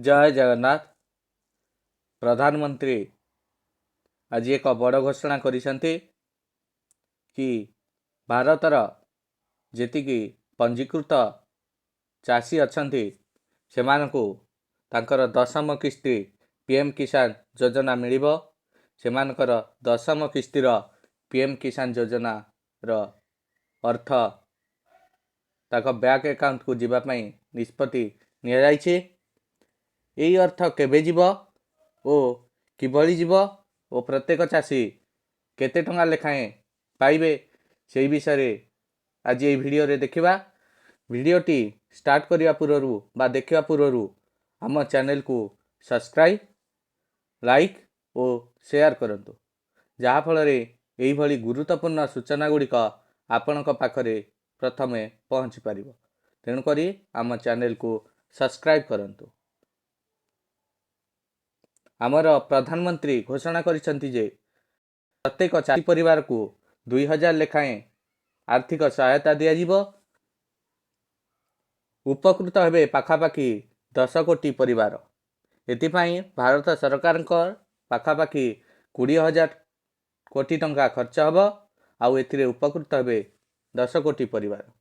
जय जगन्नाथ। प्रधानमंत्री आज एक बड़ घोषणा करिसेंती कि भारतर जेतिकी पंजीकृत चाषी अछंती सेमानकु तांकर दशम किस्ती पीएम किसान योजना मिलिबो। सेमानकर दशम किस्तीर पीएम किसान योजना रो अर्थ ताक बैंक अकाउंट को जीवा पई निष्पत्ति निया जायछि। एही अर्थ केबे जीवो ओ किभଳି जीवो ओ प्रत्येक चाषी केते टंका लेखाएं पाइबे सेही विषय आज ये वीडियो रे देखिबा। वीडियोटी स्टार्ट करिया पूर्वरु बा देखिया पूर्वरु आम चैनल को सब्सक्राइब लाइक और शेयर करंतु, जहा फल रे एही भली गुरुत्वपूर्ण सूचना गुड़िक आपणक पाखरे प्रथमे पहुँची पारिबो। तेणु करी आम चैनल को सब्सक्राइब करंतु। आमर प्रधानमंत्री घोषणा करिसेंती जे प्रत्येक चाषी परिवार को 2000 लेखाएं आर्थिक सहायता दिया जीवो। उपकृत हेबे पाखापाखि 10 कोटी परिवार। एथिपाई भारत सरकार पाखापाखि 20,000 कोटी टंका खर्च हबो आउ एथिरे उपकृत हेबे 10 कोटी परिवार।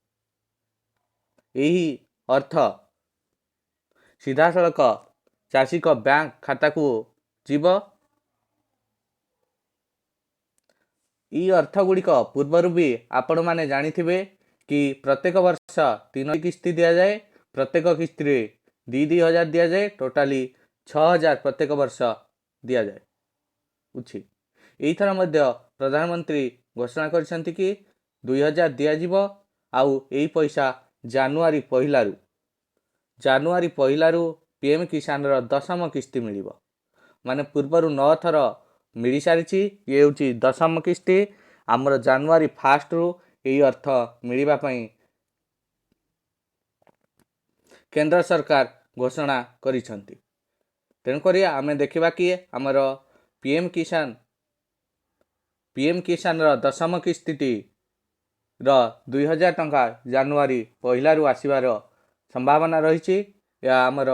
यही अर्थ सीधा सड़क चाषी को बैंक खाता को जीव। ई अर्थ गुड़िक पूर्वर भी आपण माने जानिथिबे कि प्रत्येक वर्ष 3 किस्ती दिया जाए। प्रत्येक किस्ती रे 2,000 दिया जाए। टोटाली 6,000 प्रत्येक वर्ष दिया जाए उछि। एही थर मध्य प्रधानमंत्री घोषणा करिसेंती कि 2,000 दिया जीवो आउ एही पैसा जनवरी पहिलारू पीएम किसान रो दशम किस्ती मिलिबो। माने पूर्वर 9 थर मिली सारिछि। ये होछि दशम किस्ती। आमर जनवरी 1 रु एही अर्थ मिलिबा पई केंद्र सरकार घोषणा करिसेंती। तेणु करी आमे देखिबा कि आमर पीएम किसान रो दशम किस्ती रो 2,000 टंका जनवरी पहिलारू आसीबार संभावना रही। या आमर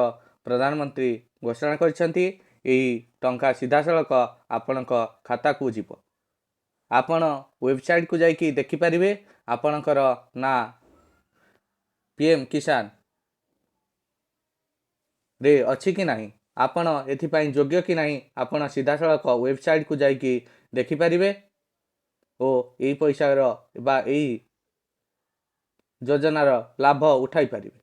प्रधानमंत्री घोषणा करिसेंती। एही टंका सीधा सड़क आपणक खाता को जीव। आपण वेबसाइट को जाइकी देखि परिबे आपणकर ना पीएम किसान रे अछि कि नाही, आपण एथिपाई योग्य कि नाही, आपण सीधा सड़क वेबसाइट को जाइकी देखि परिबे ओ एही पैसा रो बा एही योजनार लाभ उठाई पारिबे।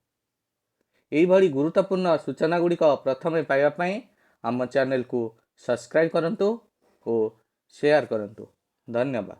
एही भली गुरुत्वपूर्ण सूचना गुड़िक प्रथमे पाइबा पई आम चैनल को सब्सक्राइब करंतु और शेयर करंतु। धन्यवाद।